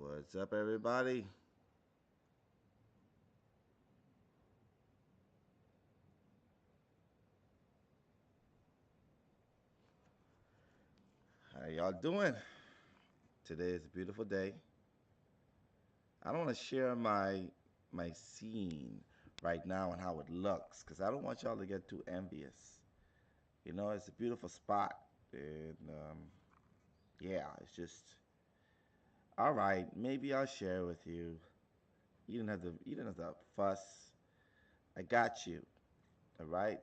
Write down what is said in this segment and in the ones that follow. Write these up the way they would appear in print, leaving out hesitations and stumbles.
What's up, everybody? How y'all doing? Today is a beautiful day. I don't want to share my scene right now and how it looks because I don't want y'all to get too envious. It's a beautiful spot, and yeah, it's just all right. Maybe I'll share with you. You didn't have to fuss. I got you. All right,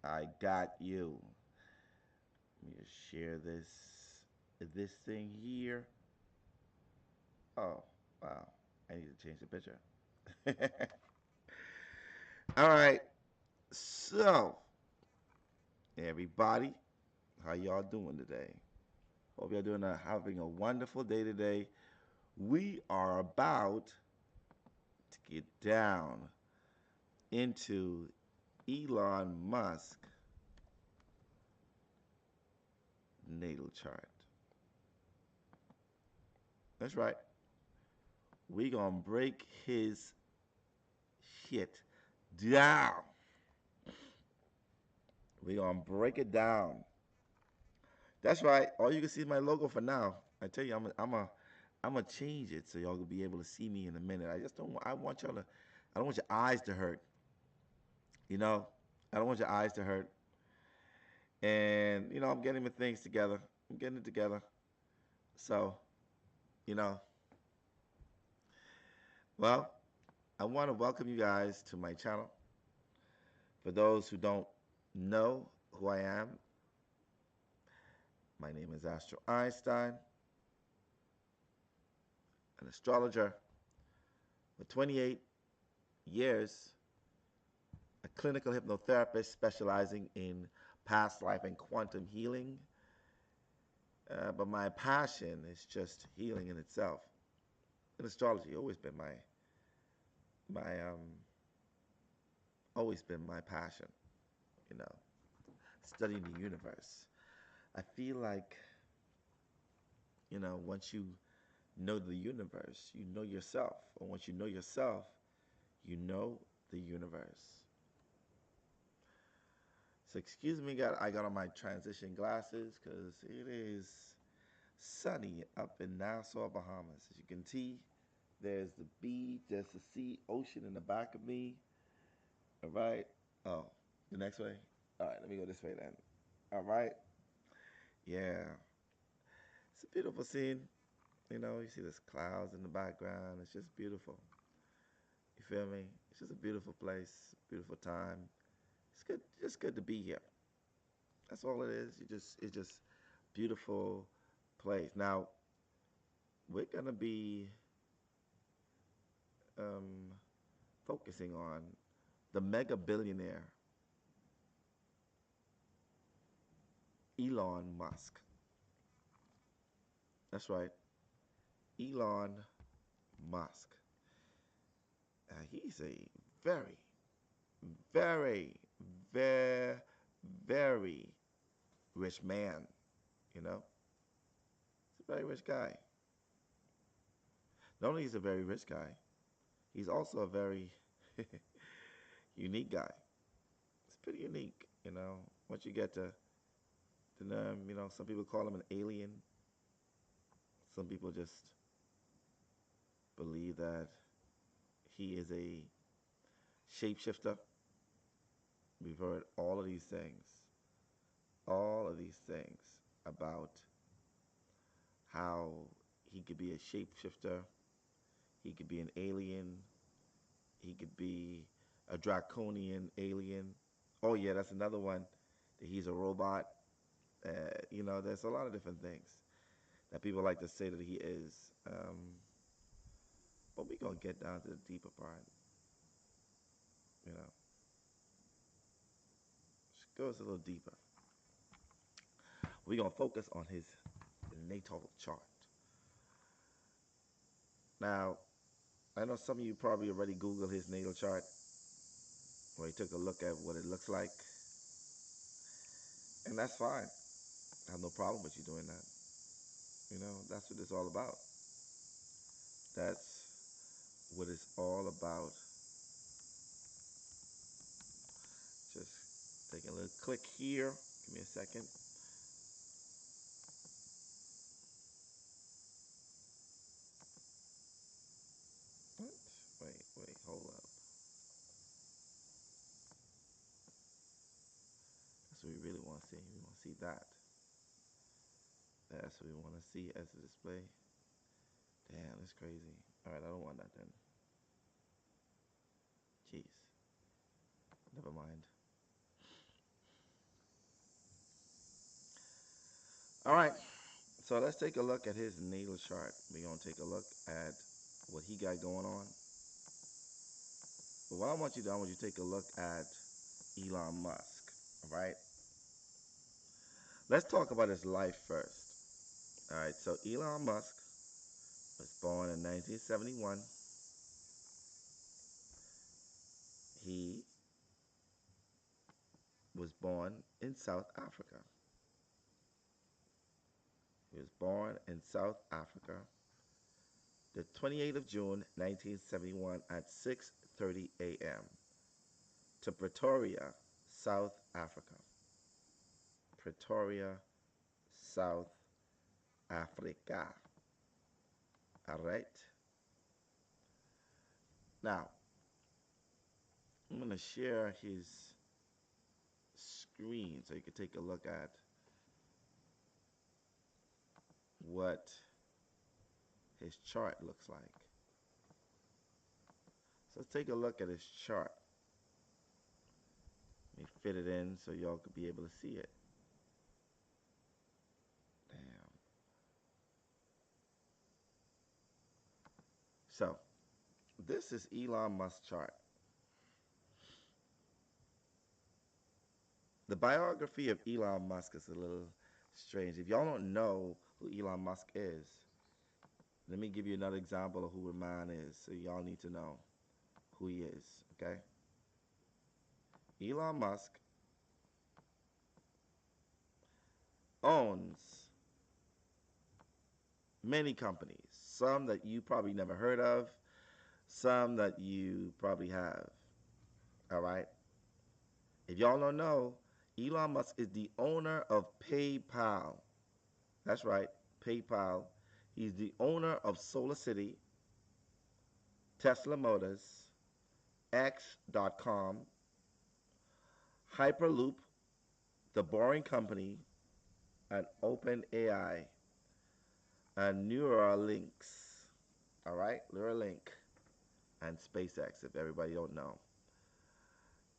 I got you. Let me just share this thing here. Oh, wow. I need to change the picture. All right. So, everybody, how y'all doing today? Hope y'all having a wonderful day today. We are about to get down into Elon Musk natal chart. That's right. We gonna break his shit down. We gonna break it down. That's right. All you can see is my logo for now. I tell you, I'm gonna change it so y'all will be able to see me in a minute. I just don't. I want y'all to. I don't want your eyes to hurt. You know, I don't want your eyes to hurt. And I'm getting my things together. I'm getting it together. So, you know, well, I want to welcome you guys to my channel. For those who don't know who I am, my name is Astro Einstein, an astrologer for 28 years, a clinical hypnotherapist specializing in past life and quantum healing. But my passion is just healing in itself. And astrology always been my always been my passion. You know, studying the universe. I feel like once you know the universe, you know yourself, or once you know yourself, you know the universe. So excuse me, I got on my transition glasses because it is sunny up in Nassau, Bahamas. As you can see, there's the beach, there's the sea, ocean in the back of me. All right. Oh, the next way? All right, let me go this way then. All right. Yeah. It's a beautiful scene. You see these clouds in the background. It's just beautiful. You feel me? It's just a beautiful place, beautiful time. It's good, just good to be here. That's all it is. It's just beautiful place. Now, we're gonna be um, focusing on the mega billionaire Elon Musk. That's right, Elon Musk. He's a very, very, very, very rich man. You know, he's a very rich guy. Not only is he a very rich guy, he's also a very unique guy. It's pretty unique. Once you get to know him, some people call him an alien. Some people just believe that he is a shapeshifter. We've heard all of these things about how he could be a shapeshifter, he could be an alien, he could be a draconian alien. Oh yeah, that's another one. That he's a robot. There's a lot of different things that people like to say that he is. But we're gonna get down to the deeper part. You know, it goes a little deeper. We're gonna focus on his natal chart. Now, I know some of you probably already Googled his natal chart, or he took a look at what it looks like, and that's fine. I have no problem with you doing that. That's what it's all about. That's what it's all about. Just take a little click here. Give me a second. What? Wait, hold up. That's what we really want to see. We want to see that. That's what we want to see as a display. Damn, that's crazy. All right, I don't want that then. Jeez. Never mind. All right. So let's take a look at his natal chart. We're going to take a look at what he got going on. But what I want you to do, I want you to take a look at Elon Musk. All right. Let's talk about his life first. All right. So Elon Musk was born in 1971. He was born in South Africa. He was born in South Africa the 28th of June, 1971 at 6:30 a.m. to Pretoria, South Africa. Pretoria, South Africa. All right. Now, I'm going to share his screen so you can take a look at what his chart looks like. So let's take a look at his chart. Let me fit it in so y'all could be able to see it. Damn. So, this is Elon Musk's chart. The biography of Elon Musk is a little strange. If y'all don't know who Elon Musk is, let me give you another example of who mine is so y'all need to know who he is, okay? Elon Musk owns many companies, some that you probably never heard of, some that you probably have, all right? If y'all don't know, Elon Musk is the owner of PayPal. That's right, PayPal. He's the owner of Solar City, Tesla Motors, X.com, Hyperloop, The Boring Company, and OpenAI, and Neuralinks. All right, Neuralink, and SpaceX, if everybody don't know,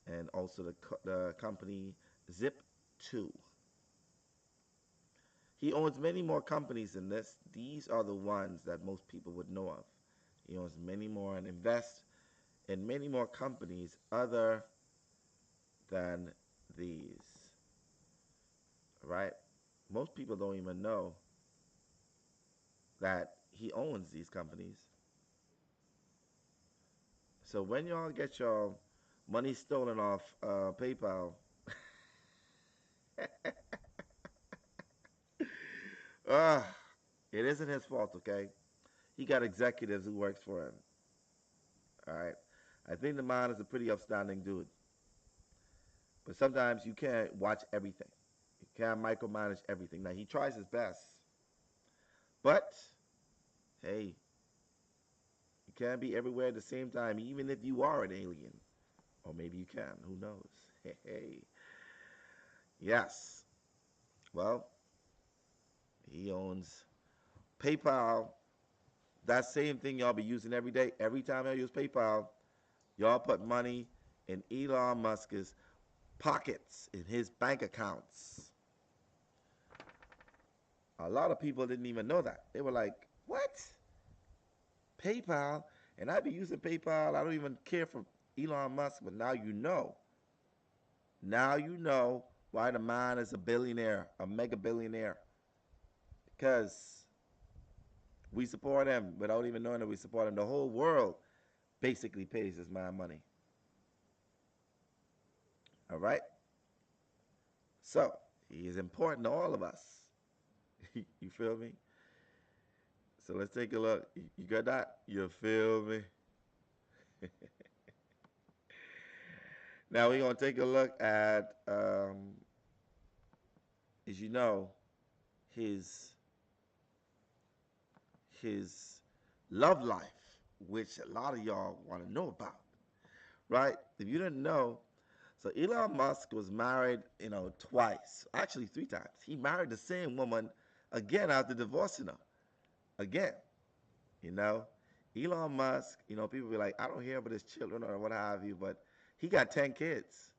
and also the company Zip2. He owns many more companies than this. These are the ones that most people would know of. He owns many more and invests in many more companies other than these. Right? Most people don't even know that he owns these companies. So when y'all get your money stolen off PayPal, uh, it isn't his fault, okay? He got executives who works for him. All right. I think the man is a pretty upstanding dude. But sometimes you can't watch everything. You can't micromanage everything. Now he tries his best. But hey, you can't be everywhere at the same time, even if you are an alien. Or maybe you can. Who knows? Hey, hey. Yes. Well, he owns PayPal. That same thing y'all be using every day. Every time y'all use PayPal, y'all put money in Elon Musk's pockets, in his bank accounts. A lot of people didn't even know that. They were like, what? PayPal? And I be using PayPal. I don't even care for Elon Musk, but now you know. Now you know why the man is a billionaire, a mega billionaire. Because we support him without even knowing that we support him. The whole world basically pays this man money. All right? So, he is important to all of us. You feel me? So let's take a look. You got that? You feel me? Now we're gonna take a look at, as you know, his his love life, which a lot of y'all want to know about, right? If you didn't know, so Elon Musk was married, twice, actually three times. He married the same woman again after divorcing her again. You know, Elon Musk. People be like, I don't hear about his children or what have you, but he got 10 kids.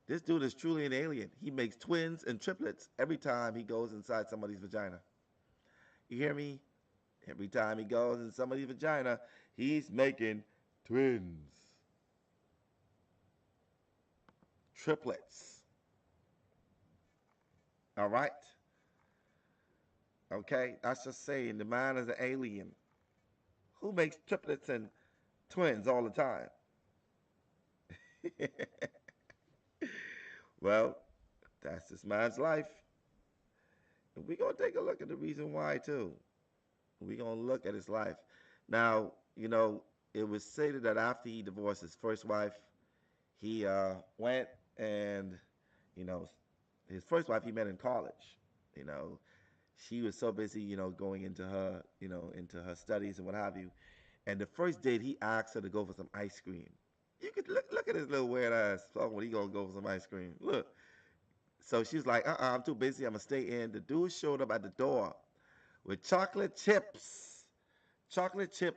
This dude is truly an alien. He makes twins and triplets every time he goes inside somebody's vagina. You hear me? Every time he goes in somebody's vagina, he's making twins, triplets. All right? Okay? That's just saying the man is an alien. Who makes triplets and twins all the time? Well, that's this man's life. And we're going to take a look at the reason why, too. We're going to look at his life. Now, it was stated that after he divorced his first wife, he went and, you know, his first wife he met in college. You know, she was so busy, going into her studies and what have you. And the first date, he asked her to go for some ice cream. You could look at his little weird ass talking when he gonna go for some ice cream. Look. So she's like, I'm too busy. I'm gonna stay in. The dude showed up at the door with chocolate chip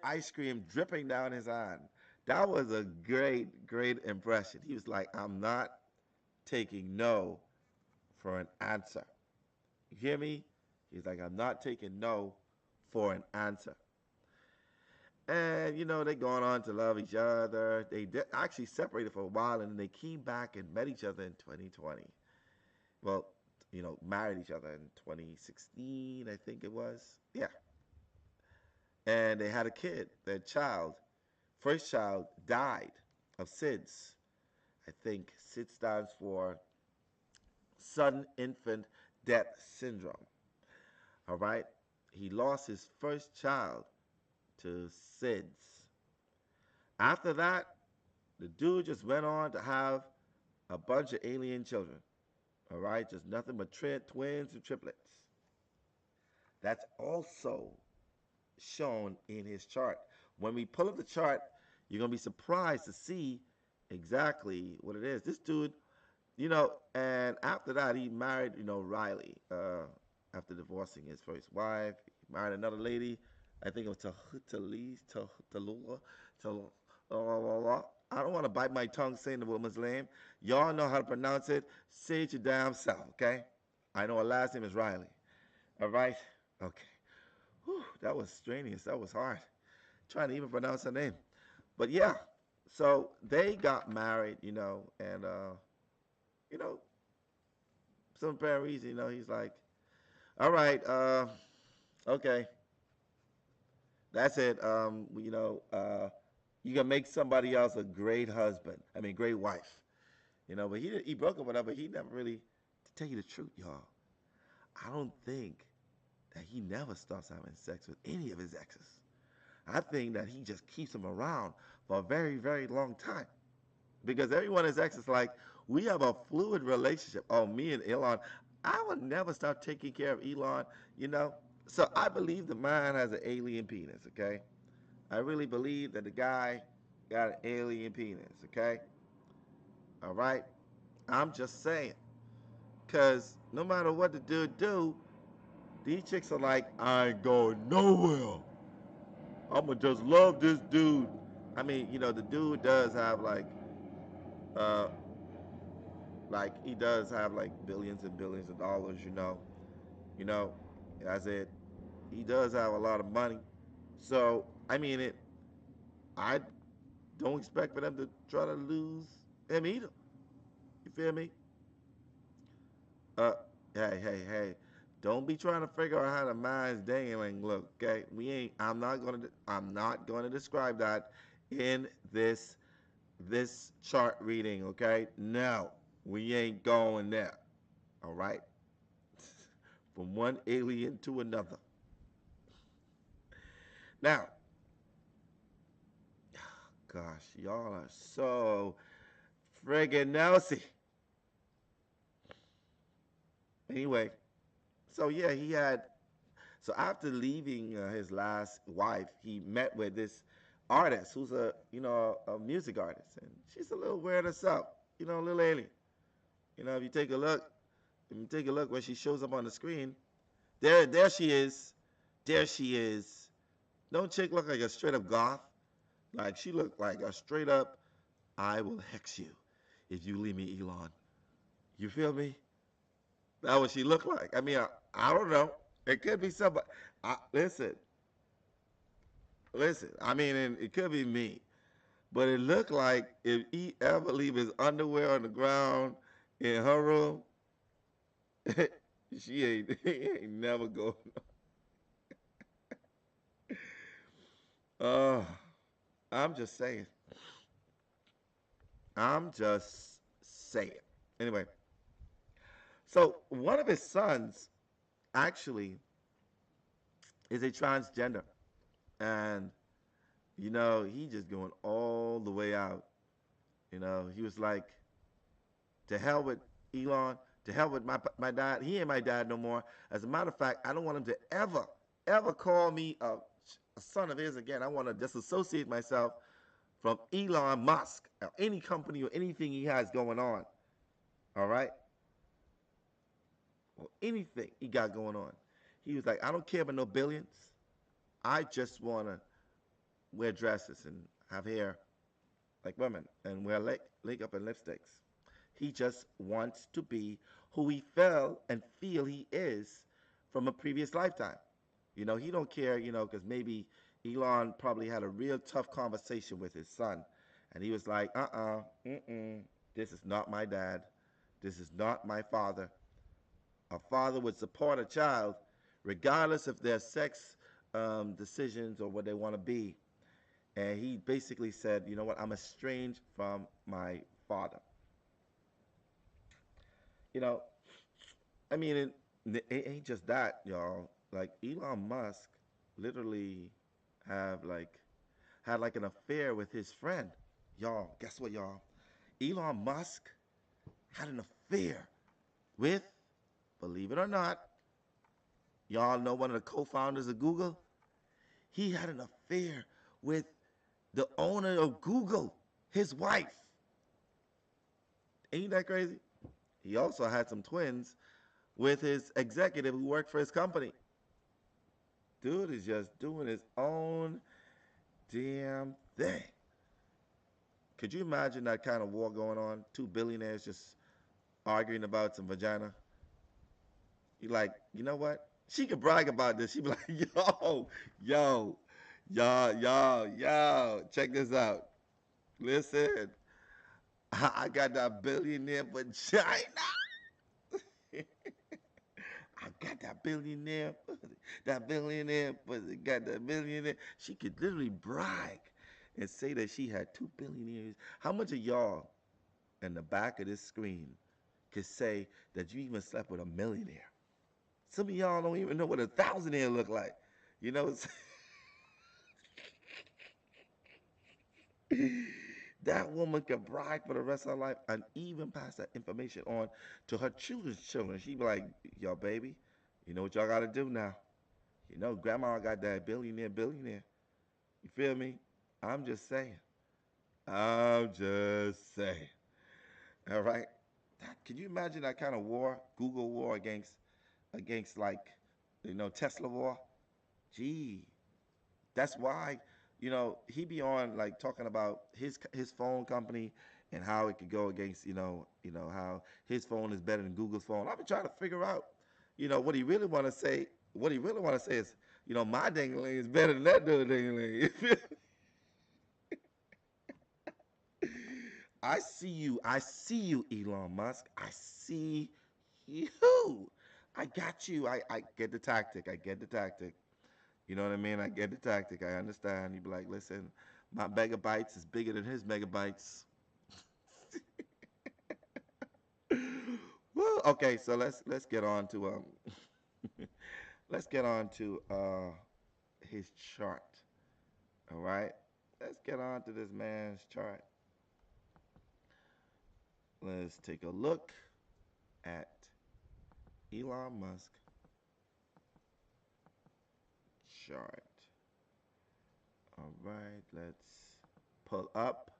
ice cream dripping down his hand. That was a great, great impression. He was like, I'm not taking no for an answer. You hear me? He's like, I'm not taking no for an answer. And they going on to love each other. They actually separated for a while, and then they came back and met each other in 2020. Well, married each other in 2016, I think it was. Yeah, and they had a kid. Their child, first child, died of SIDS. I think SIDS stands for sudden infant death syndrome. All right, he lost his first child to SIDS. After that, the dude just went on to have a bunch of alien children. All right, just nothing but twins and triplets. That's also shown in his chart. When we pull up the chart, you're gonna be surprised to see exactly what it is. This dude, and after that, he married, Riley. After divorcing his first wife, he married another lady. I think it was Tallulah. I don't want to bite my tongue saying the woman's name. Y'all know how to pronounce it. Say it your damn self, okay? I know her last name is Riley. All right? Okay. Whew, that was strenuous. That was hard. Trying to even pronounce her name. But yeah, so they got married, and you know, some apparent reason, he's like, all right, okay, that's it. You can make somebody else a great husband. I mean, great wife. But he broke up with her, but he never really. To tell you the truth, y'all, I don't think that he never stops having sex with any of his exes. I think that he just keeps them around for a very, very long time. Because every one of his exes, like, we have a fluid relationship. Oh, me and Elon, I would never stop taking care of Elon, you know. So I believe the man has an alien penis, okay? I really believe that the guy got an alien penis, okay? All right? I'm just saying. Because no matter what the dude do, these chicks are like, I ain't going nowhere. I'm going to just love this dude. I mean, the dude does have uh, he does have like billions and billions of dollars, you know, as it, he does have a lot of money. So, I mean, I don't expect for them to try to lose him either. You feel me? Uh, hey, don't be trying to figure out how the mind's dangling. Look, okay, we ain't. I'm not gonna describe that in this chart reading. Okay, no, we ain't going there. All right, from one alien to another. Now, gosh, y'all are so friggin' nosy. Anyway, so yeah, he had. So after leaving his last wife, he met with this artist who's a a music artist, and she's a little weird herself. A little alien. If you take a look, when she shows up on the screen, there she is, there she is. Don't chick look like a straight up goth? Like she looked like a straight up, I will hex you if you leave me, Elon. You feel me? That's what she looked like. I mean, I don't know. It could be somebody. Listen, listen. I mean, and it could be me, but it looked like if he ever leave his underwear on the ground in her room, he ain't never going. Uh, I'm just saying. I'm just saying. Anyway, so one of his sons actually is a transgender, and he just going all the way out. He was like, to hell with Elon, to hell with my dad. He ain't my dad no more. As a matter of fact, I don't want him to ever call me a son of his again. I want to disassociate myself from Elon Musk or any company or anything he has going on. All right, or anything he got going on. He was like, I don't care about no billions. I just want to wear dresses and have hair like women and wear makeup and lipsticks. He just wants to be who he felt and feel he is from a previous lifetime. He don't care, because maybe Elon probably had a real tough conversation with his son, and he was like, mm-mm, this is not my dad. This is not my father. A father would support a child regardless of their sex decisions or what they want to be. And he basically said, you know what, I'm estranged from my father. You know, I mean, it ain't just that, y'all. Like Elon Musk literally have like had like an affair with his friend. Y'all, guess what, y'all? Elon Musk had an affair with, believe it or not, y'all know one of the co-founders of Google? He had an affair with the owner of Google, his wife. Ain't that crazy? He also had some twins with his executive who worked for his company. Dude is just doing his own damn thing. Could you imagine that kind of war going on? Two billionaires just arguing about some vagina. You like, you know what? She could brag about this. She'd be like, yo, yo, check this out. Listen, I got that billionaire vagina. I got that billionaire, that billionaire, got that billionaire. She could literally brag and say that she had two billionaires. How much of y'all in the back of this screen could say that you even slept with a millionaire? Some of y'all don't even know what a thousandaire look like. You know, that woman could brag for the rest of her life and even pass that information on to her children's children. She'd be like, yo, baby, you know what y'all got to do now? Grandma got that billionaire. You feel me? I'm just saying. I'm just saying. All right. Can you imagine that kind of war, Google war against like, Tesla war? Gee, that's why, he be on like talking about his phone company and how it could go against, how his phone is better than Google's phone. I've been trying to figure out, what he really want to say. What he really want to say is, my dingling is better than that dude dingling. I see you, Elon Musk. I see you. I got you. I get the tactic. I get the tactic. You know what I mean? I get the tactic. I understand. You be like, listen, my megabytes is bigger than his megabytes. Well, okay, so let's get on to let's get on to his chart. All right. Let's get on to this man's chart. Let's take a look at Elon Musk chart. All right, let's pull up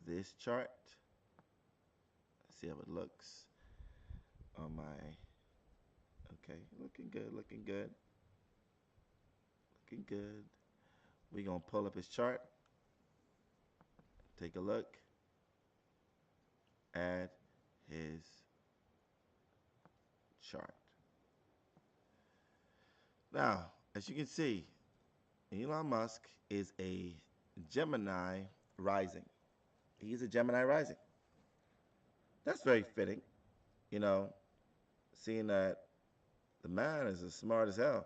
this chart. See how it looks on my. Okay, looking good, looking good, looking good. We're gonna pull up his chart. Take a look at his chart. Now, as you can see, Elon Musk is a Gemini rising. He's a Gemini rising. That's very fitting, you know, seeing that the man is as smart as hell,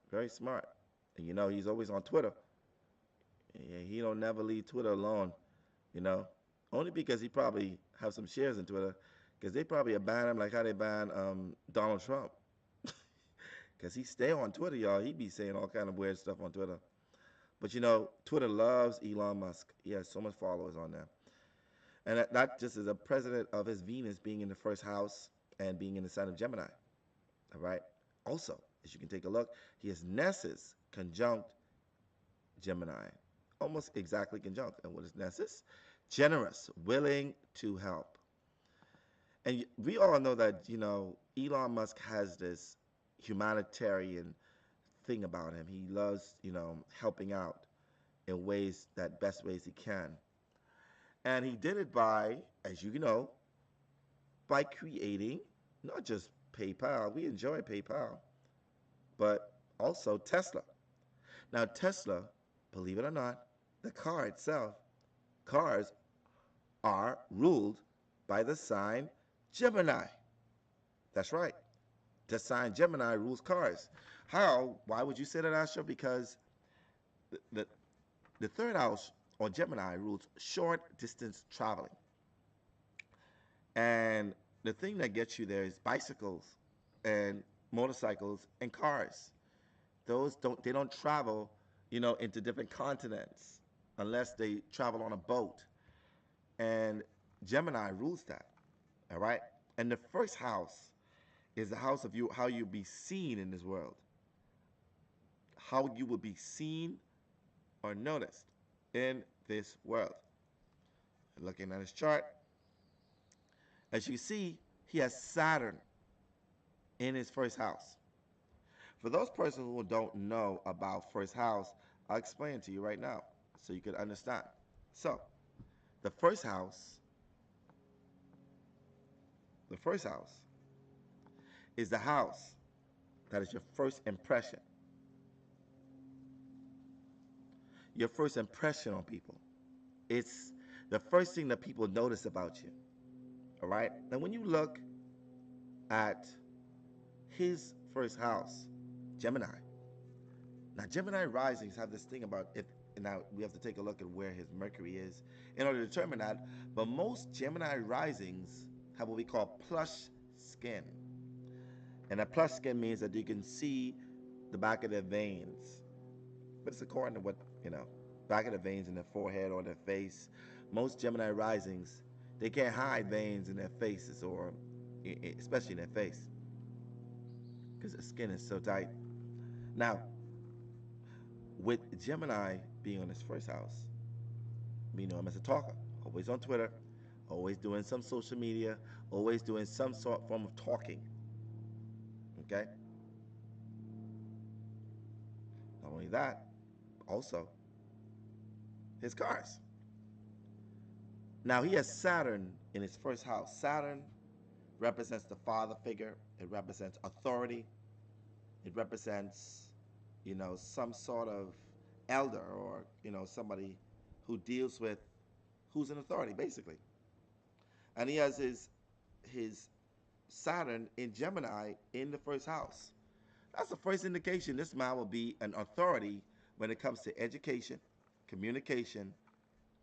very smart. And he's always on Twitter. Yeah, he don't never leave Twitter alone, you know, only because he probably have some shares in Twitter, because they probably ban him like how they ban Donald Trump, because he stay on Twitter, y'all. He be saying all kind of weird stuff on Twitter. But Twitter loves Elon Musk. He has so much followers on there. And that just is a president of his Venus being in the first house and being in the sign of Gemini. All right. Also, as you can take a look, he has Nessus conjunct Gemini, almost exactly conjunct. And what is Nessus? Generous, willing to help. And we all know that Elon Musk has this humanitarian thing about him. He loves helping out in best ways he can. And he did it by, as you know, by creating not just PayPal. We enjoy PayPal, but also Tesla. Now, Tesla, believe it or not, the car itself, cars are ruled by the sign Gemini. That's right. The sign Gemini rules cars. How? Why would you say that, Astro? Because the, the, the third house on Gemini rules short distance traveling. And the thing that gets you there is bicycles and motorcycles and cars. They don't travel, into different continents unless they travel on a boat. And Gemini rules that. All right? And the first house is the house of how you be seen in this world. How you will be seen or noticed in this world. Looking at his chart, as you see, he has Saturn in his first house. For those persons who don't know about first house, I'll explain it to you right now so you can understand. So, the first house, the first house is the house that is your first impression. Your first impression on people. It's the first thing that people notice about you. All right? And when you look at his first house, Gemini. Now, Gemini risings have this thing about it. And now we have to take a look at where his Mercury is in order to determine that. But most Gemini risings have what we call plush skin. And a plush skin means that you can see the back of their veins. But it's according to what, back of the veins in their forehead or their face. Most Gemini risings, they can't hide veins in their faces or especially in their face because the skin is so tight. Now, with Gemini being on his first house, we know him as a talker, always on Twitter, always doing some social media, always doing some sort form of talking. Okay? Not only that, also his cars. Now he has Saturn in his first house. Saturn represents the father figure. It represents authority. It represents, some sort of elder or, somebody who deals with who's in authority, basically. And he has his Saturn in Gemini in the first house. That's the first indication this man will be an authority when it comes to education, communication,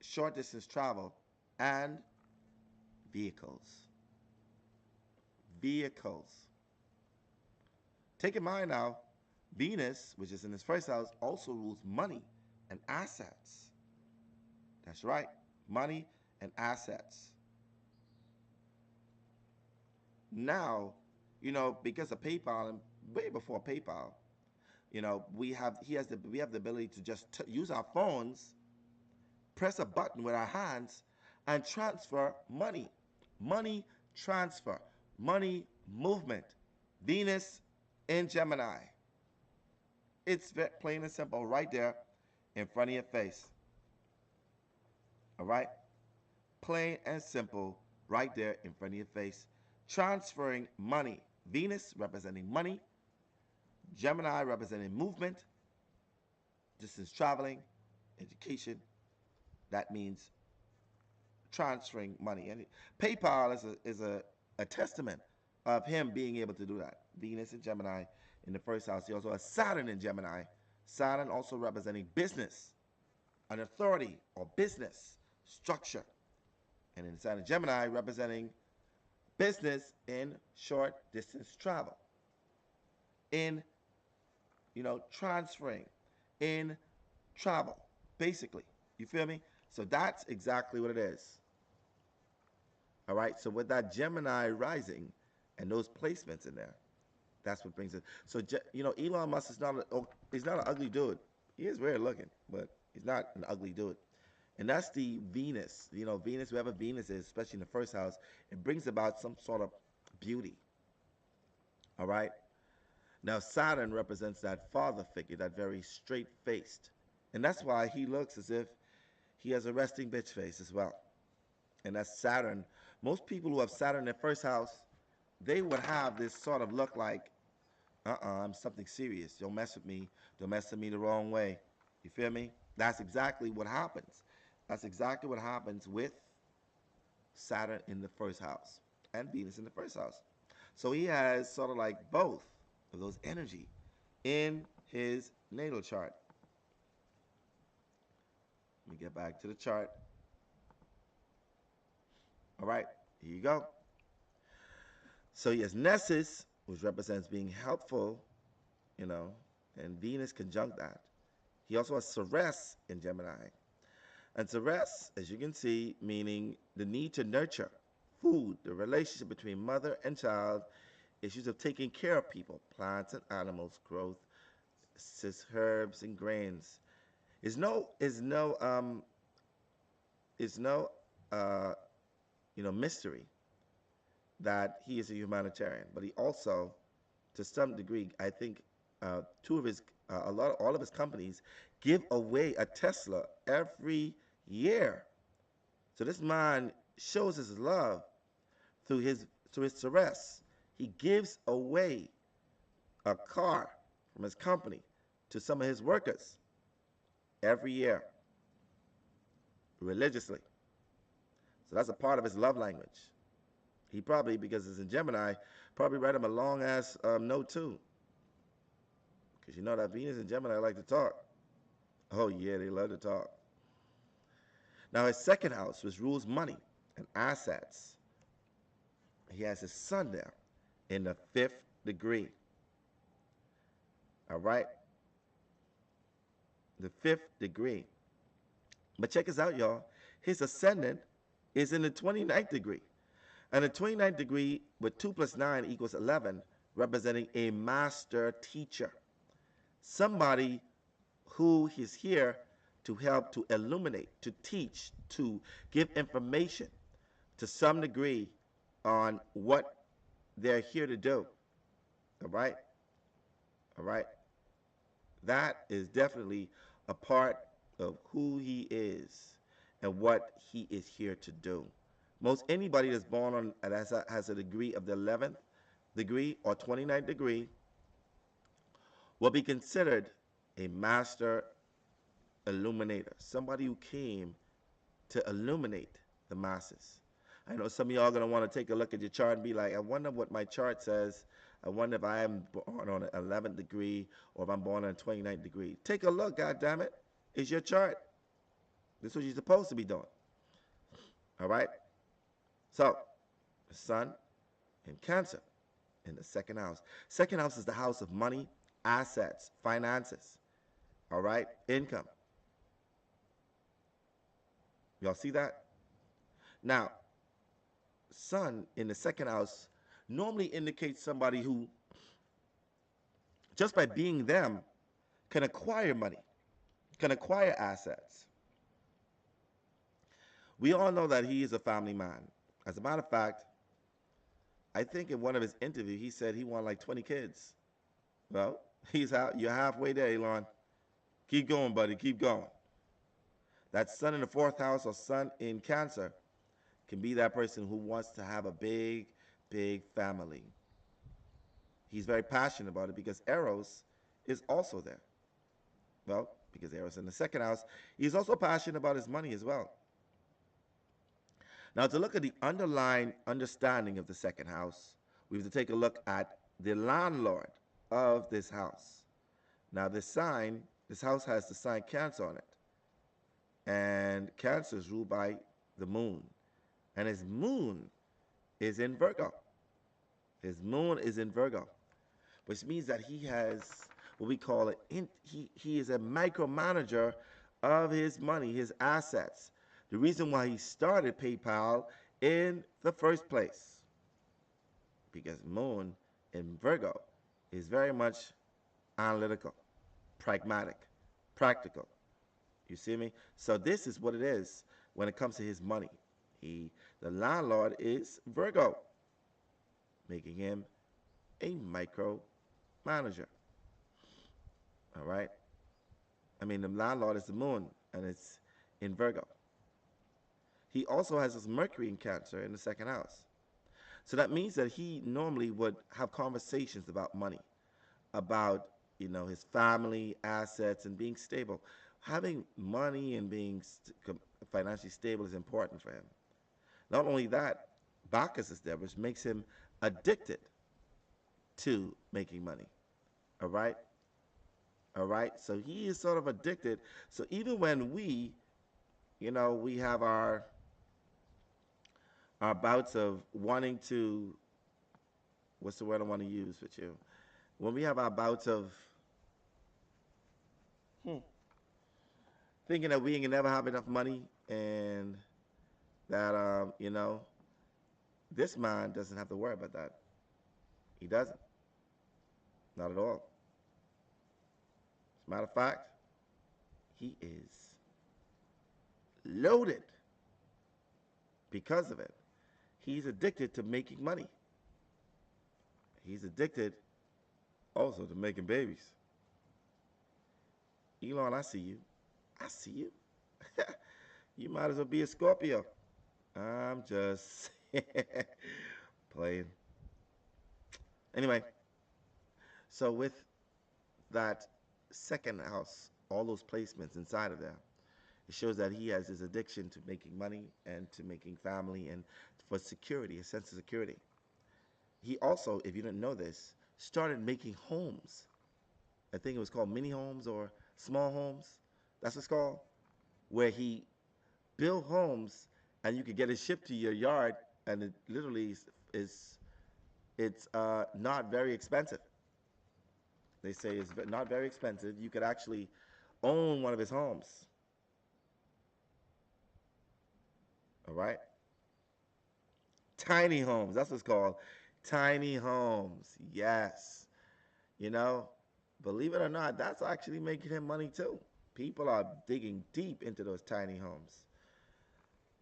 short distance travel, and vehicles. Vehicles. Take in mind now, Venus, which is in his first house, also rules money and assets. That's right, money and assets. Now, because of PayPal and way before PayPal, we have the ability to just use our phones, press a button with our hands, and transfer money. Money transfer, money movement. Venus in Gemini. It's plain and simple right there in front of your face. All right? Plain and simple right there in front of your face. Transferring money. Venus representing money, Gemini representing movement, distance traveling, education. That means transferring money. And PayPal is a testament of him being able to do that. Venus in Gemini in the first house. He also has Saturn in Gemini. Saturn also representing business, an authority or business structure. And in Saturn Gemini representing business in short distance travel, in transferring, in travel, basically. You feel me? So that's exactly what it is. All right. So with that Gemini rising and those placements in there, that's what brings it. So Elon Musk is he's not an ugly dude. He is weird looking, but he's not an ugly dude. And that's the Venus. Venus, wherever Venus is, especially in the first house, it brings about some sort of beauty. All right. Now Saturn represents that father figure, that very straight faced, and that's why he looks as if he has a resting bitch face as well. And that's Saturn. Most people who have Saturn in their first house, they would have this sort of look like, I'm something serious. Don't mess with me. Don't mess with me the wrong way. You feel me? That's exactly what happens. That's exactly what happens with Saturn in the first house and Venus in the first house. So he has sort of like both of those energy in his natal chart. Let me get back to the chart. All right, here you go. So he has Nessus, which represents being helpful, and Venus conjunct that. He also has Ceres in Gemini. And Ceres, as you can see, meaning the need to nurture, food, the relationship between mother and child, issues of taking care of people, plants and animals, growth, herbs and grains. Is no is no is no mystery that he is a humanitarian, but he also, to some degree, I think, two of his all of his companies give away a Tesla every year. So this man shows his love through his Ceres. He gives away a car from his company to some of his workers every year, religiously. So that's a part of his love language. He probably, because it's in Gemini, probably write him a long ass note too. Because that Venus and Gemini like to talk. Oh yeah, they love to talk. Now his second house, which rules money and assets, he has his sun there in the 5th degree. All right? The 5th degree. But check this out, y'all. His ascendant is in the 29th degree. And the 29th degree with 2 plus 9 equals 11, representing a master teacher. Somebody who is here to help to illuminate, to teach, to give information to some degree on what they're here to do. All right? All right? That is definitely a part of who he is and what he is here to do. Most anybody that's born on has a degree of the 11th degree or 29th degree will be considered a master illuminator, somebody who came to illuminate the masses. I know some of y'all are going to want to take a look at your chart and be like, I wonder what my chart says. I wonder if I am born on an 11th degree or if I'm born on a 29th degree. Take a look, goddammit. It's your chart. This is what you're supposed to be doing. All right? So, the sun in Cancer in the second house. Second house is the house of money, assets, finances, all right, income. Y'all see that? Now, sun in the second house normally indicates somebody who, just by being them, can acquire money, can acquire assets. We all know that he is a family man. As a matter of fact, I think in one of his interviews, he said he wanted like 20 kids. Well, you're halfway there, Elon. Keep going, buddy. Keep going. That sun in the fourth house or sun in Cancer can be that person who wants to have a big, big family. He's very passionate about it because Eros is also there. Well, because Eros in the second house, he's also passionate about his money as well. Now, to look at the underlying understanding of the second house, we have to take a look at the landlord of this house. Now, this house has the sign Cancer on it. And Cancer is ruled by the moon. And his moon is in Virgo. His moon is in Virgo, which means that he has what we call he is a micromanager of his money, his assets. The reason why he started PayPal in the first place, because moon in Virgo is very much analytical, pragmatic, practical. You see me? So this is what it is when it comes to his money. The landlord is Virgo, making him a micro manager. All right? I mean, the landlord is the moon, and it's in Virgo. He also has his Mercury in Cancer in the second house. So that means that he normally would have conversations about money, about his family, assets, and being stable. Having money and being financially stable is important for him. Not only that, Bacchus is there, which makes him addicted to making money. All right? All right? So he is sort of addicted. So even when we have our bouts of wanting to, what's the word I want to use with you? When we have our bouts of thinking that we ain't never have enough money and that, this man doesn't have to worry about that. He doesn't. Not at all. As a matter of fact, he is loaded because of it. He's addicted to making money. He's addicted also to making babies. Elon, I see you. I see you. You might as well be a Scorpio. I'm just playing. Anyway, so with that second house, all those placements inside of there, it shows that he has his addiction to making money and to making family and for security, a sense of security. He also, if you didn't know this, started making homes. I think it was called mini homes or small homes. That's what it's called. Where he built homes and you could get it shipped to your yard, and it literally is it's not very expensive. They say it's not very expensive. You could actually own one of his homes. All right? Tiny homes. That's what it's called. Tiny homes. Yes. You know, believe it or not, that's actually making him money too. People are digging deep into those tiny homes.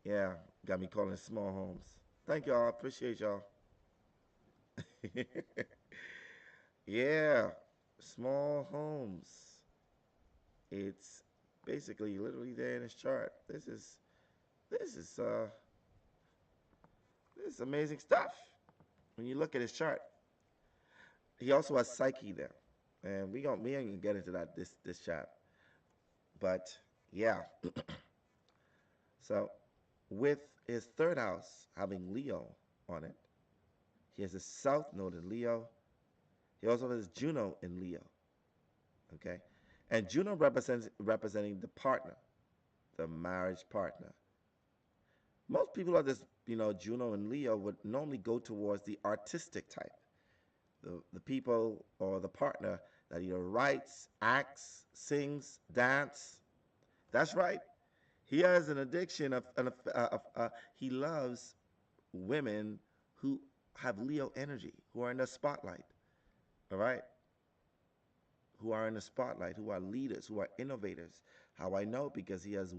Yeah, got me calling it small homes. Thank y'all. Appreciate y'all. Yeah, small homes. It's basically literally there in his chart. This is uh this is amazing stuff. When you look at his chart, he also has Psyche there, and we ain't gonna get into that this chat. But yeah, so with his third house having Leo on it, he has a South Node in Leo. He also has Juno in Leo. Okay, and Juno representing the partner, the marriage partner. Most people are this, Juno and Leo would normally go towards the artistic type, the people or the partner that either writes, acts, sings, dance. That's right. He has an addiction he loves women who have Leo energy, who are in the spotlight. All right, who are in the spotlight, who are leaders, who are innovators. How I know? Because he has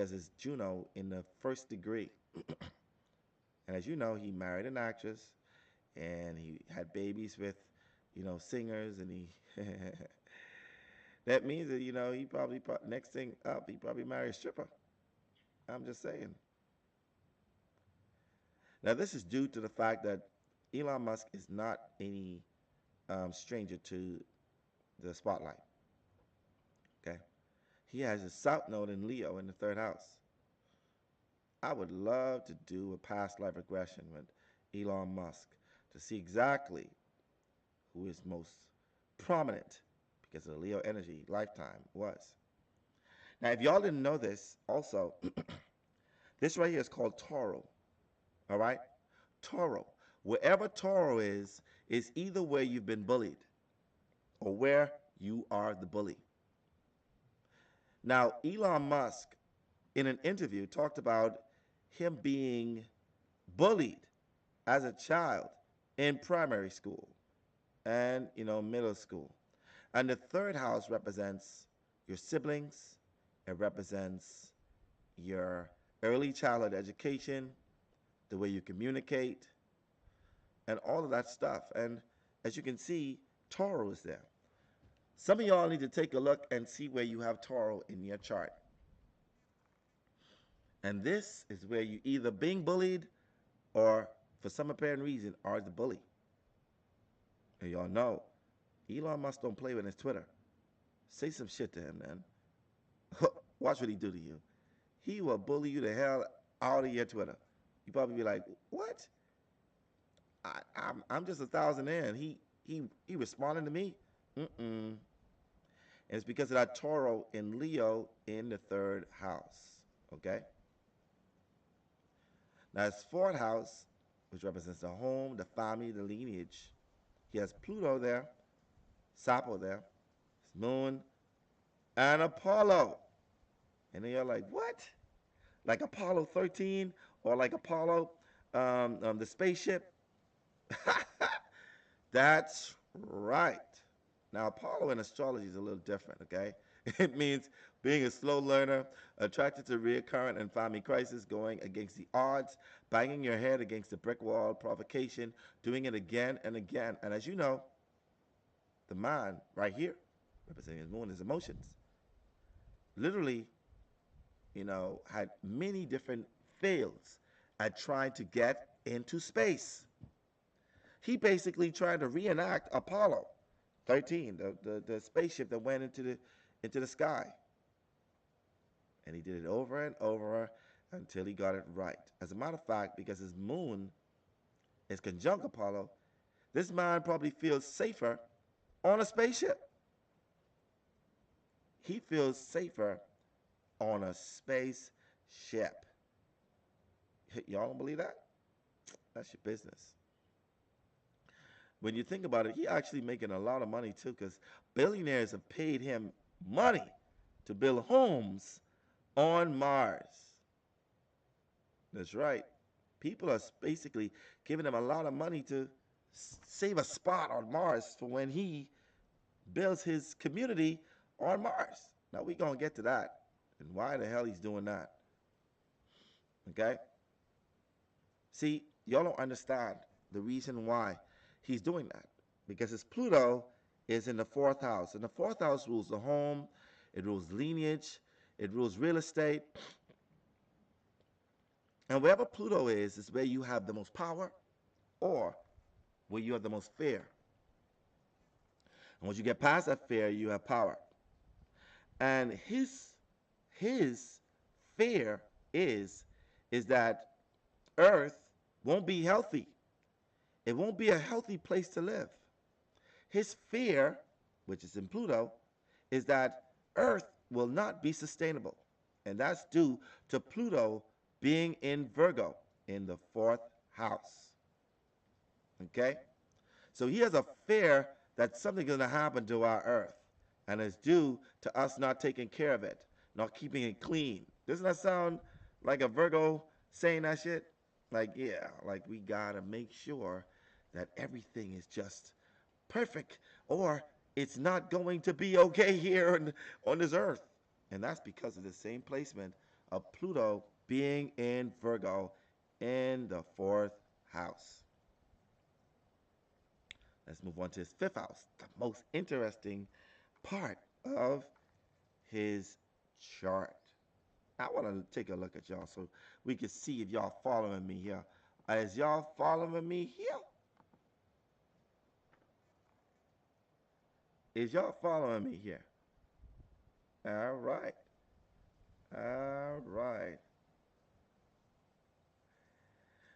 his Juno in the first degree. And as you know, he married an actress and he had babies with, singers, and he that means that, he probably next thing up, he probably married a stripper. I'm just saying. Now, this is due to the fact that Elon Musk is not any stranger to the spotlight. Okay, he has a South Node in Leo in the third house. I would love to do a past life regression with Elon Musk to see exactly who his most prominent, because of the Leo energy lifetime, was. Now, if y'all didn't know this, also, this right here is called Toro. All right? Toro. Wherever Toro is either where you've been bullied or where you are the bully. Now, Elon Musk, in an interview, talked about him being bullied as a child in primary school and, middle school. And the third house represents your siblings, it represents your early childhood education, the way you communicate, and all of that stuff. And as you can see, Toro is there. Some of y'all need to take a look and see where you have Toro in your chart. And this is where you either being bullied or, for some apparent reason, are the bully. And y'all know, Elon Musk don't play with his Twitter. Say some shit to him, man. Watch what he do to you. He will bully you the hell out of your Twitter. You probably be like, "What? I'm just 1,000 in. He responding to me. Mm-mm." And it's because of that Toro in Leo in the third house. Okay. Now his fourth house, which represents the home, the family, the lineage. He has Pluto there, Sapo there, his moon, and Apollo. And then you're like, what? Like Apollo 13 or like Apollo, the spaceship? That's right. Now, Apollo in astrology is a little different, okay? It means being a slow learner, attracted to recurrent and family crisis, going against the odds, banging your head against the brick wall, provocation, doing it again and again. And as you know, the man right here, representing his moon, his emotions, literally, had many different fails at trying to get into space. He basically tried to reenact Apollo 13, the spaceship that went into the sky. And he did it over and over until he got it right. As a matter of fact, because his moon is conjunct Apollo, this man probably feels safer on a spaceship. He feels safer on a spaceship. Y'all don't believe that? That's your business. When you think about it, he actually making a lot of money too, because billionaires have paid him money to build homes on Mars. That's right. People are basically giving him a lot of money to save a spot on Mars for when he builds his community on Mars. Now we're gonna get to that and why the hell he's doing that. Okay? See, y'all don't understand the reason why he's doing that. Because his Pluto is in the fourth house. And the fourth house rules the home, it rules lineage, it rules real estate. And wherever Pluto is where you have the most power or where you have the most fear. And once you get past that fear, you have power. And his fear is that Earth won't be healthy. It won't be a healthy place to live. His fear, which is in Pluto, is that Earth will not be sustainable. And that's due to Pluto being in Virgo in the fourth house. Okay? So he has a fear that something's going to happen to our earth, and it's due to us not taking care of it, not keeping it clean. Doesn't that sound like a Virgo saying that shit? Like, yeah, like we gotta make sure that everything is just perfect, or it's not going to be okay here on this earth. And that's because of the same placement of Pluto being in Virgo in the fourth house. Let's move on to his fifth house, the most interesting part of his chart. I want to take a look at y'all so we can see if y'all following me here. Is y'all following me here? Is y'all following me here? All right. All right.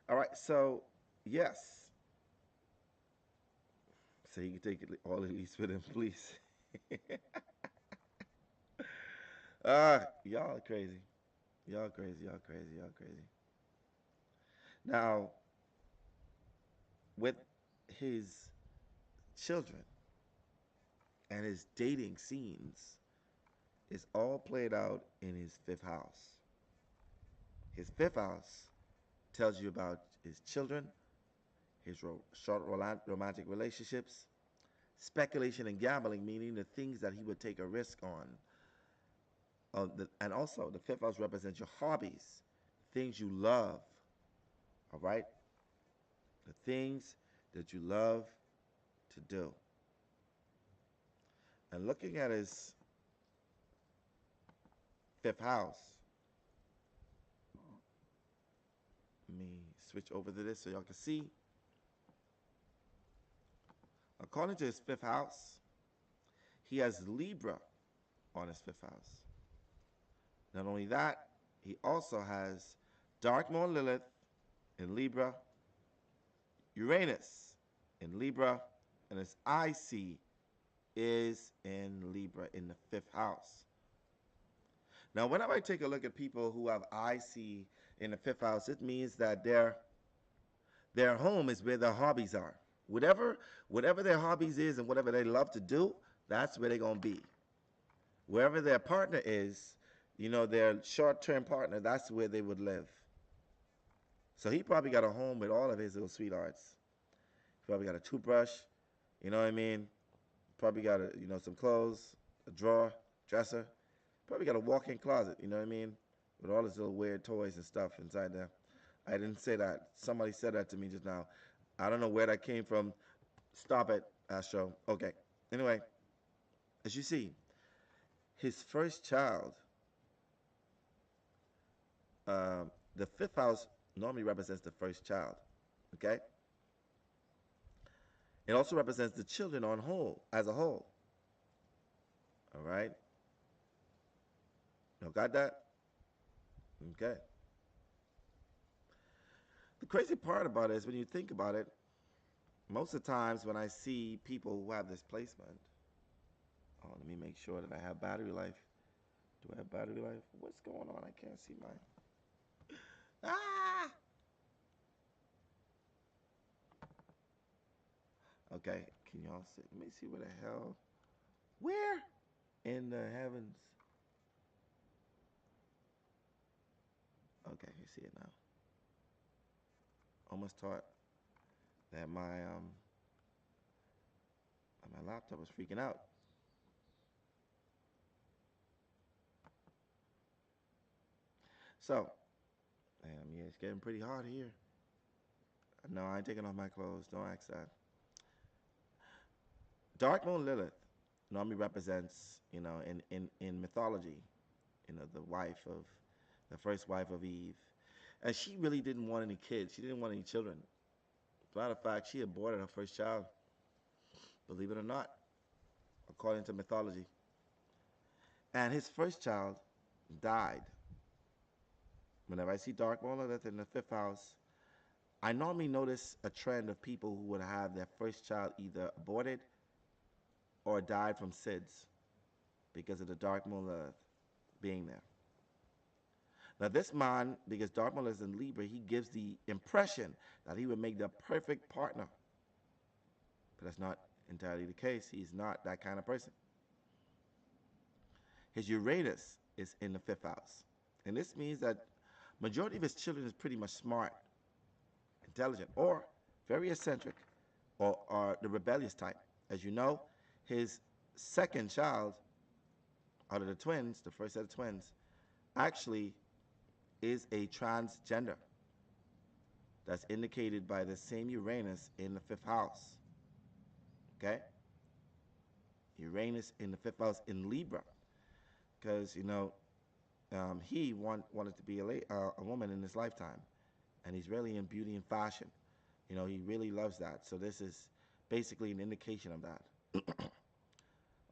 All right. So, yes. So you can take it all at least with him, please. Y'all are crazy. Y'all crazy. Y'all crazy. Y'all crazy. Now, with his children and his dating scenes, it's all played out in his fifth house. His fifth house tells you about his children, his short romantic relationships, speculation and gambling, meaning the things that he would take a risk on. And also, the fifth house represents your hobbies, things you love, all right? The things that you love to do. And looking at his fifth house, let me switch over to this so y'all can see. According to his fifth house, he has Libra on his fifth house. Not only that, he also has Dark Moon Lilith in Libra, Uranus in Libra, and his IC is in Libra in the fifth house. Now, whenever I take a look at people who have IC in the fifth house, it means that their home is where their hobbies are. Whatever their hobbies is and whatever they love to do, that's where they're gonna be. Wherever their partner is, their short-term partner, that's where they would live. So he probably got a home with all of his little sweethearts. He probably got a toothbrush, you know what I mean? Probably got some clothes, a drawer, dresser. Probably got a walk-in closet, you know what I mean? With all his little weird toys and stuff inside there. I didn't say that. Somebody said that to me just now. I don't know where that came from. Stop it, Astro. Okay. Anyway, as you see, his first child, the fifth house normally represents the first child. Okay? It also represents the children on whole, as a whole. All right? You got that? Okay. The crazy part about it is when you think about it, most of the times when I see people who have this placement, oh, let me make sure that I have battery life. Do I have battery life? What's going on? I can't see mine. Ah! Okay, can y'all see? Let me see where the hell. Where in the heavens? Okay, you see it now. Almost thought that my laptop was freaking out. So, yeah, it's getting pretty hot here. No, I ain't taking off my clothes. Don't ask that. Dark Moon Lilith normally represents, in mythology, the wife of, the first wife of Eve. And she really didn't want any kids. She didn't want any children. As a matter of fact, she aborted her first child, believe it or not, according to mythology. And his first child died. Whenever I see Dark Moon Lilith in the fifth house, I normally notice a trend of people who would have their first child either aborted or died from SIDS because of the Dark Moon Lilith being there. Now, this man, because Dark Moon is in Libra, he gives the impression that he would make the perfect partner. But that's not entirely the case. He's not that kind of person. His Uranus is in the fifth house. And this means that majority of his children is pretty much smart, intelligent, or very eccentric, or are the rebellious type. As you know, his second child out of the twins, the first set of twins, actually is a transgender. That's indicated by the same Uranus in the fifth house. Okay? Uranus in the fifth house in Libra. Because, he wanted to be a woman in his lifetime. And he's really in beauty and fashion. He really loves that. So this is basically an indication of that.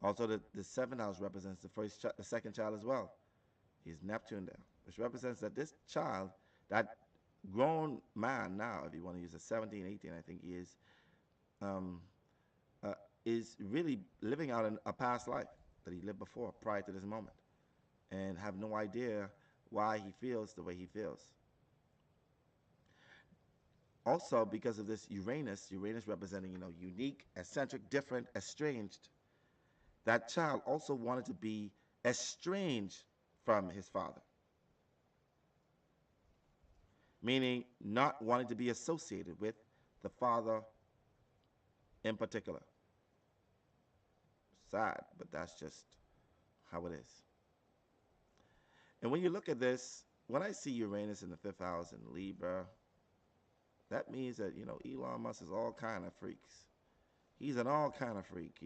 Also, the seventh house represents the second child as well. He's Neptune there, which represents that this child, that grown man now, if you want to use a 17, 18, I think he um, uh, is really living out a past life that he lived before, prior to this moment, and have no idea why he feels the way he feels. Also, because of this Uranus representing, unique, eccentric, different, estranged, that child also wanted to be estranged from his father, meaning not wanting to be associated with the father in particular. Sad, but that's just how it is. And when you look at this, when I see Uranus in the fifth house in Libra, that means that, Elon Musk is all kind of freaks. He's an all kind of freak,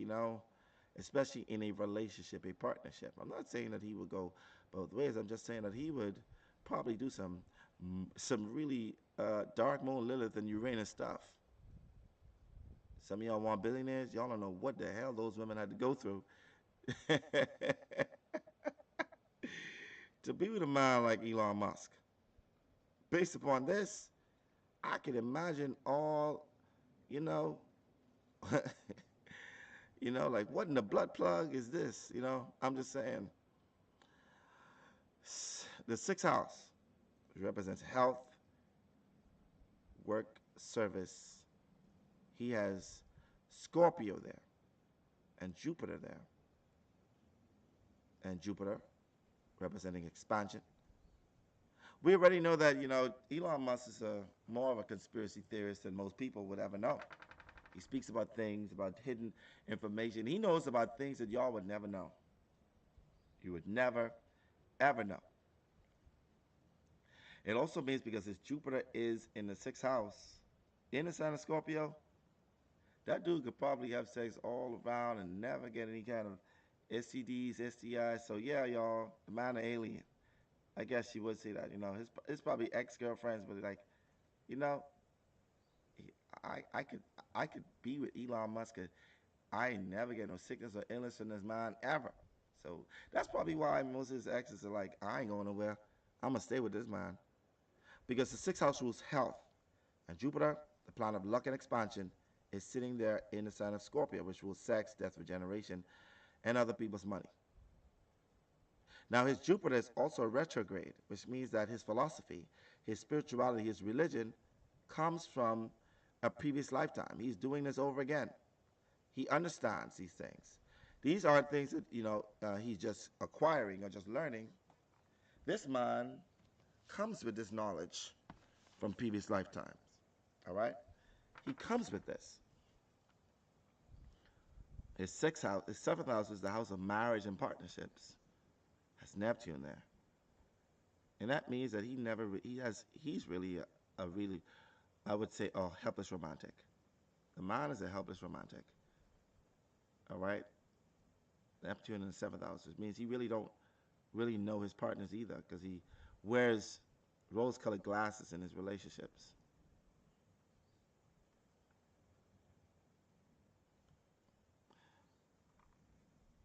especially in a relationship, a partnership. I'm not saying that he would go both ways. I'm just saying that he would probably do some really dark moon Lilith and Uranus stuff. Some of y'all want billionaires. Y'all don't know what the hell those women had to go through to be with a man like Elon Musk. Based upon this, I can imagine all, you know, like what in the blood plug is this? I'm just saying. The sixth house represents health, work, service. He has Scorpio there and Jupiter there. And Jupiter representing expansion. We already know that, Elon Musk is more of a conspiracy theorist than most people would ever know. He speaks about things, about hidden information. He knows about things that y'all would never know. You would never, ever know. It also means because his Jupiter is in the sixth house, in the sign of Scorpio, that dude could probably have sex all around and never get any kind of STDs, STIs. So yeah, y'all, the man an alien. I guess you would say that. His probably ex-girlfriends, but like, you know, I could be with Elon Musk. I ain't never get no sickness or illness from this man ever. So that's probably why most of his exes are like, I ain't going nowhere. I'm gonna stay with this man because the sixth house rules health, and Jupiter, the planet of luck and expansion, is sitting there in the sign of Scorpio, which rules sex, death, regeneration, and other people's money. Now, his Jupiter is also retrograde, which means that his philosophy, his spirituality, his religion comes from a previous lifetime. He's doing this over again. He understands these things. These aren't things that, he's just acquiring or just learning. This man comes with this knowledge from previous lifetimes. All right? He comes with this. His sixth house, his seventh house is the house of marriage and partnerships. Has Neptune there. And that means that he's really a really, I would say, a helpless romantic. The man is a helpless romantic. All right? Neptune in the seventh house, which means he really don't really know his partners either because he wears rose-colored glasses in his relationships.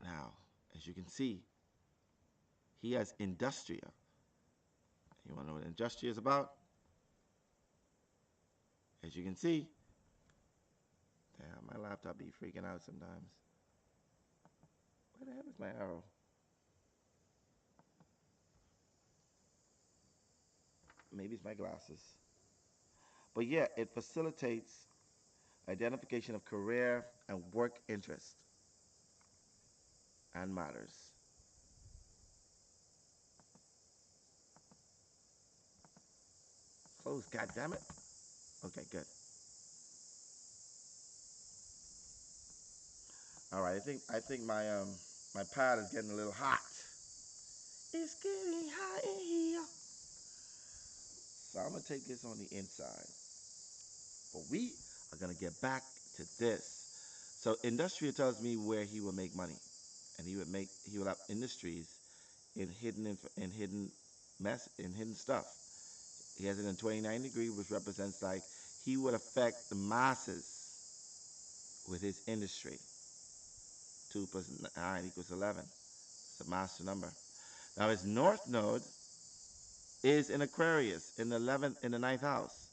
Now, as you can see, he has Industria. You want to know what Industria is about? As you can see, damn, my laptop be freaking out sometimes. Where the hell is my arrow? Maybe it's my glasses. But yeah, it facilitates identification of career and work interest and matters. Close, god damn it. Okay, good. All right, I think my pad is getting a little hot. It's getting hot in here. So I'm gonna take this on the inside. But we are gonna get back to this. So industrial tells me where he will make money, and he will have industries in hidden mess in hidden stuff. He has it in 29 degree, which represents like he would affect the masses with his industry. 2 plus 9 equals 11. It's a master number. Now his north node is in Aquarius in the 11th in the ninth house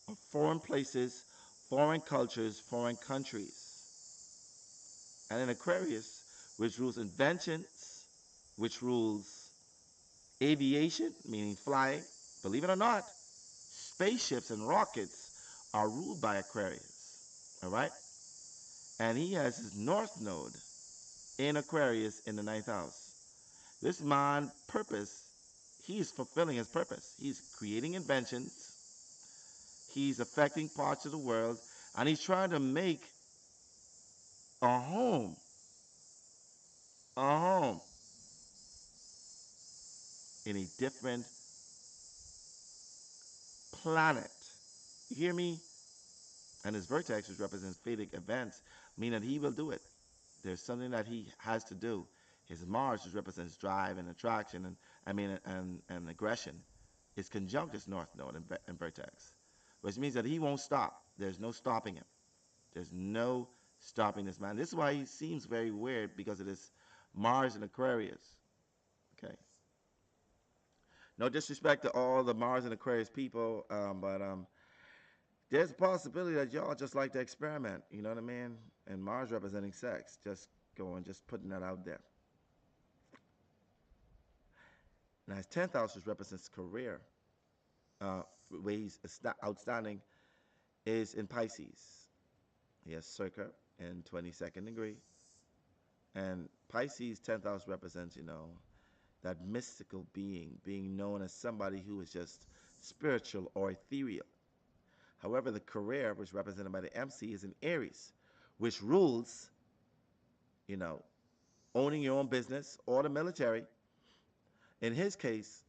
of foreign places, foreign cultures, foreign countries. And in Aquarius, which rules inventions, which rules aviation, meaning flying. Believe it or not, spaceships and rockets are ruled by Aquarius. All right? And he has his north node in Aquarius in the ninth house. This man purpose, he's fulfilling his purpose. He's creating inventions, he's affecting parts of the world, and he's trying to make a home, a home in a different planet. You hear me? And his vertex, which represents Vedic events, mean that he will do it. There's something that he has to do. His Mars, which represents drive and attraction, and aggression, is conjunct his North Node and vertex, which means that he won't stop. There's no stopping him. There's no stopping this man. This is why he seems very weird because of this Mars and Aquarius. Okay. No disrespect to all the Mars and Aquarius people, but there's a possibility that y'all just like to experiment. You know what I mean? And Mars representing sex. Just putting that out there. Now his 10th house, which represents career, where he's outstanding, is in Pisces. He has Circa in 22nd degree. And Pisces 10th house represents, that mystical being known as somebody who is just spiritual or ethereal. However, the career, which is represented by the MC, is in Aries, which rules, you know, owning your own business or the military. In his case,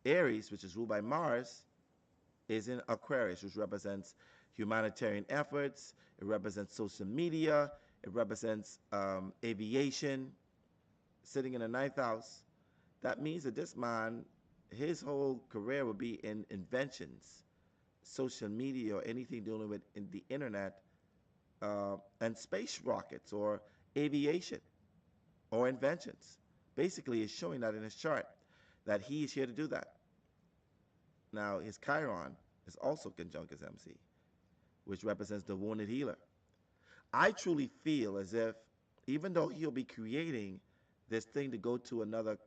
Aries, which is ruled by Mars, is in Aquarius, which represents humanitarian efforts. It represents social media. It represents aviation, sitting in the ninth house. That means that this man, his whole career will be in inventions, social media, or anything dealing with in the internet, and space rockets or aviation or inventions. Basically, it's showing that in his chart that he is here to do that. Now, his Chiron is also conjunct as MC, which represents the wounded healer. I truly feel as if, even though he'll be creating this thing to go to another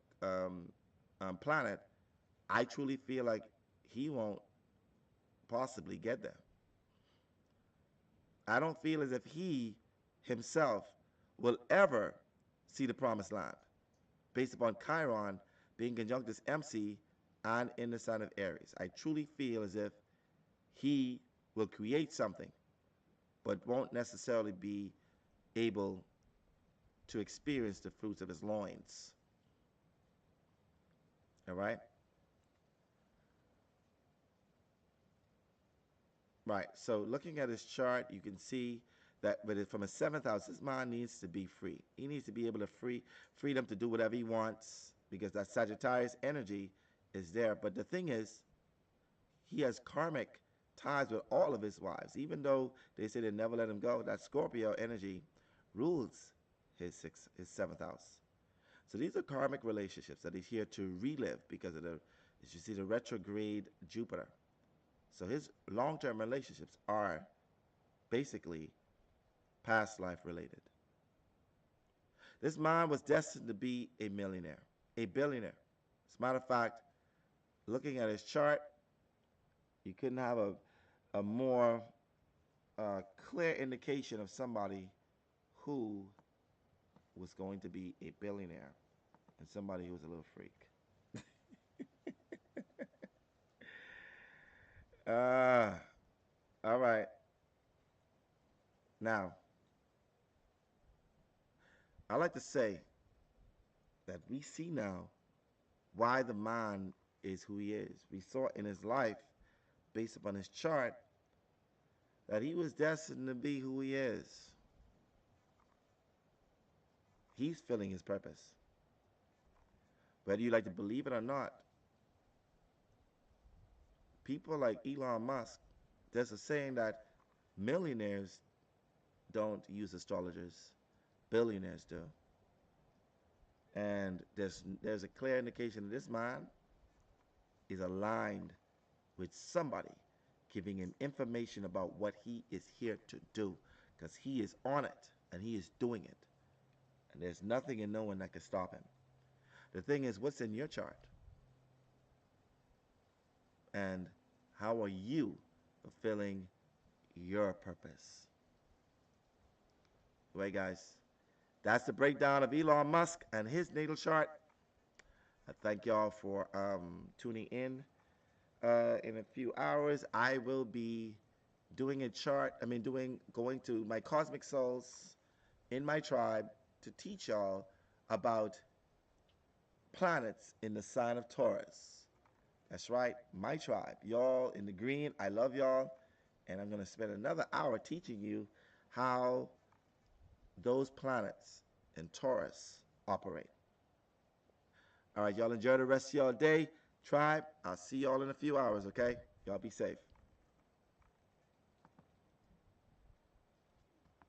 planet, I truly feel like he won't possibly get there. I don't feel as if he himself will ever see the promised land based upon Chiron being conjunct as MC and in the sign of Aries. I truly feel as if he will create something but won't necessarily be able to experience the fruits of his loins. All right? Right. So looking at his chart, you can see that from a seventh house, his mind needs to be free. He needs to be able to freedom to do whatever he wants because that Sagittarius energy is there. But the thing is, he has karmic ties with all of his wives. Even though they say they never let him go, that Scorpio energy rules his seventh house. So these are karmic relationships that he's here to relive because of as you see, the retrograde Jupiter. So his long-term relationships are basically past life related. This man was destined to be a millionaire, a billionaire. As a matter of fact, looking at his chart, you couldn't have a more a clear indication of somebody who was going to be a billionaire and somebody who was a little freak. Uh, all right. Now, I like to say that we see now why the man is who he is. We saw in his life, based upon his chart, that he was destined to be who he is. He's filling his purpose. Whether you like to believe it or not, people like Elon Musk, there's a saying that millionaires don't use astrologers, billionaires do. And there's a clear indication that this man is aligned with somebody giving him information about what he is here to do because he is on it and he is doing it. And there's nothing and no one that can stop him. The thing is, what's in your chart? And how are you fulfilling your purpose? Right, guys? That's the breakdown of Elon Musk and his natal chart. I thank y'all for tuning in. In a few hours, I will be doing a chart. I mean, going to my cosmic souls in my tribe to teach y'all about planets in the sign of Taurus. That's right, my tribe. Y'all in the green, I love y'all. And I'm going to spend another hour teaching you how those planets in Taurus operate. All right, y'all enjoy the rest of y'all day. Tribe, I'll see y'all in a few hours, okay? Y'all be safe.